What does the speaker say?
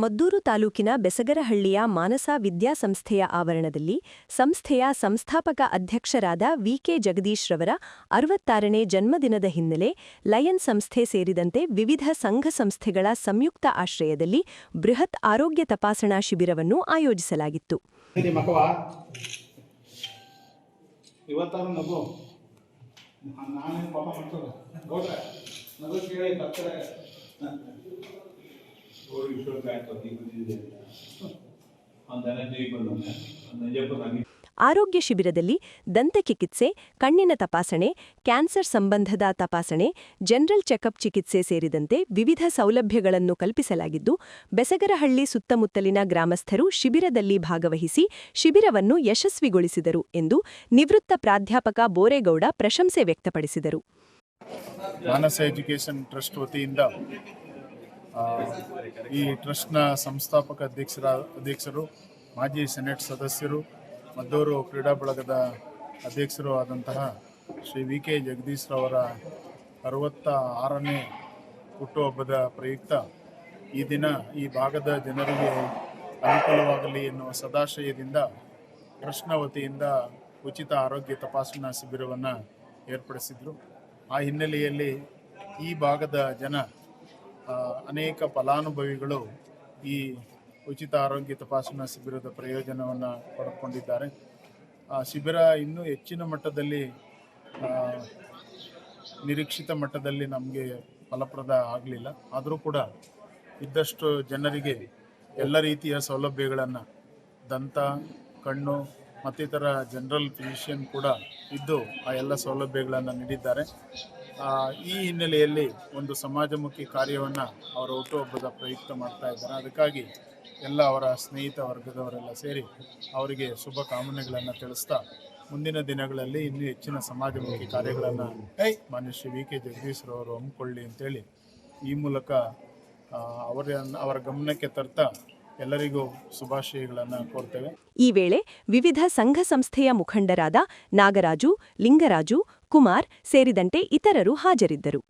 ಮದ್ದೂರು ತಾಲೂಕಿನ ಬೆಸಗರಹಳ್ಳಿಯ ಮಾನಸ ವಿದ್ಯಾಸಂಸ್ಥೆಯ ಆವರಣದಲ್ಲಿ ಸಂಸ್ಥೆಯ ಸಂಸ್ಥಾಪಕ ಅಧ್ಯಕ್ಷರಾದ ವಿಕೆ ಜಗದೀಶ್ ರವರ 66ನೇ ಜನ್ಮದಿನದ ಹಿನ್ನೆಲೆ ಲಯನ್ ಸಂಸ್ಥೆ ಸೇರಿದಂತೆ ವಿವಿಧ ಸಂಘ ಸಂಸ್ಥೆಗಳ ಸಂಯುಕ್ತ ಆಶ್ರಯದಲ್ಲಿ ಬೃಹತ್ ಆರೋಗ್ಯ ತಪಾಸಣಾ ಶಿಬಿರವನ್ನು ಆಯೋಜಿಸಲಾಗಿತ್ತು. ಆರೋಗ್ಯ ಶಿಬಿರದಲ್ಲಿ ದಂತಚಿಕಿತ್ಸೆ, ಕಣ್ಣಿನ ತಪಾಸಣೆ, ಕ್ಯಾನ್ಸರ್ ಸಂಬಂಧದ ತಪಾಸಣೆ, ಜನರಲ್ ಚೆಕಪ್ ಚಿಕಿತ್ಸೆ ಸೇರಿದಂತೆ ವಿವಿಧ ಸೌಲಭ್ಯಗಳನ್ನು ಕಲ್ಪಿಸಲಾಗಿದ್ದು, ಬೆಸಗರಹಳ್ಳಿ ಸುತ್ತಮುತ್ತಲಿನ ಗ್ರಾಮಸ್ಥರು ಶಿಬಿರದಲ್ಲಿ ಭಾಗವಹಿಸಿ ಶಿಬಿರವನ್ನು ಯಶಸ್ವಿಗೊಳಿಸಿದರು ಎಂದು ನಿವೃತ್ತ ಪ್ರಾಧ್ಯಾಪಕ ಬೋರೇಗೌಡ ಪ್ರಶಂಸೆ ವ್ಯಕ್ತಪಡಿಸಿದರು. ಮಾನಸ ಎಜುಕೇಷನ್ ಟ್ರಸ್ಟ್ ವತಿಯಿಂದ ಈ ಟ್ರಸ್ಟ್ನ ಸಂಸ್ಥಾಪಕ ಅಧ್ಯಕ್ಷರು, ಮಾಜಿ ಸೆನೆಟ್ ಸದಸ್ಯರು, ಮದ್ದೂರು ಕ್ರೀಡಾ ಬಳಗದ ಅಧ್ಯಕ್ಷರು ಆದಂತಹ ಶ್ರೀ ವಿಕೆ ಜಗದೀಶ್ ರವರ 66ನೇ ಹುಟ್ಟುಹಬ್ಬದ ಪ್ರಯುಕ್ತ ಈ ದಿನ ಈ ಭಾಗದ ಜನರಿಗೆ ಅನುಕೂಲವಾಗಲಿ ಎನ್ನುವ ಸದಾಶಯದಿಂದ ಟ್ರಸ್ಟ್ನ ವತಿಯಿಂದ ಉಚಿತ ಆರೋಗ್ಯ ತಪಾಸಣಾ ಶಿಬಿರವನ್ನು ಏರ್ಪಡಿಸಿದರು. ಆ ಹಿನ್ನೆಲೆಯಲ್ಲಿ ಈ ಭಾಗದ ಜನ ಅನೇಕ ಫಲಾನುಭವಿಗಳು ಈ ಉಚಿತ ಆರೋಗ್ಯ ತಪಾಸಣಾ ಶಿಬಿರದ ಪ್ರಯೋಜನವನ್ನು ಪಡೆದುಕೊಂಡಿದ್ದಾರೆ. ಶಿಬಿರ ಇನ್ನೂ ಹೆಚ್ಚಿನ ಮಟ್ಟದಲ್ಲಿ, ನಿರೀಕ್ಷಿತ ಮಟ್ಟದಲ್ಲಿ ನಮಗೆ ಫಲಪ್ರದ ಆಗಲಿಲ್ಲ. ಆದರೂ ಕೂಡ ಇದ್ದಷ್ಟು ಜನರಿಗೆ ಎಲ್ಲ ರೀತಿಯ ಸೌಲಭ್ಯಗಳನ್ನು, ದಂತ, ಕಣ್ಣು ಮತ್ತಿತರ ಜನರಲ್ ಫಿಸಿಷಿಯನ್ ಕೂಡ ಇದ್ದು ಆ ಎಲ್ಲ ಸೌಲಭ್ಯಗಳನ್ನು ನೀಡಿದ್ದಾರೆ. ಈ ಹಿನ್ನೆಲೆಯಲ್ಲಿ ಒಂದು ಸಮಾಜಮುಖಿ ಕಾರ್ಯವನ್ನು ಅವರ ಹುಟ್ಟುಹಬ್ಬದ ಪ್ರಯುಕ್ತ ಮಾಡ್ತಾ ಇದ್ದಾರೆ. ಅದಕ್ಕಾಗಿ ಎಲ್ಲ ಅವರ ಸ್ನೇಹಿತ ವರ್ಗದವರೆಲ್ಲ ಸೇರಿ ಅವರಿಗೆ ಶುಭ ಕಾಮನೆಗಳನ್ನು ತಿಳಿಸ್ತಾ ಮುಂದಿನ ದಿನಗಳಲ್ಲಿ ಇನ್ನೂ ಹೆಚ್ಚಿನ ಸಮಾಜಮುಖಿ ಕಾರ್ಯಗಳನ್ನು ಮಾನ್ಯ ಶ್ರೀ ವಿಕೆ ಜಗದೀಶ್ ರವರು ಹಮ್ಮಿಕೊಳ್ಳಿ ಅಂತೇಳಿ ಈ ಮೂಲಕ ಅವರ ಗಮನಕ್ಕೆ ತರ್ತಾ ಎಲ್ಲರಿಗೂ ಶುಭಾಶಯಗಳನ್ನು ಕೋರ್ತೇವೆ. ಈ ವೇಳೆ ವಿವಿಧ ಸಂಘ ಸಂಸ್ಥೆಯ ಮುಖಂಡರಾದ ನಾಗರಾಜು, ಲಿಂಗರಾಜು, ಕುಮಾರ್ ಸೇರಿದಂತೆ ಇತರರು ಹಾಜರಿದ್ದರು.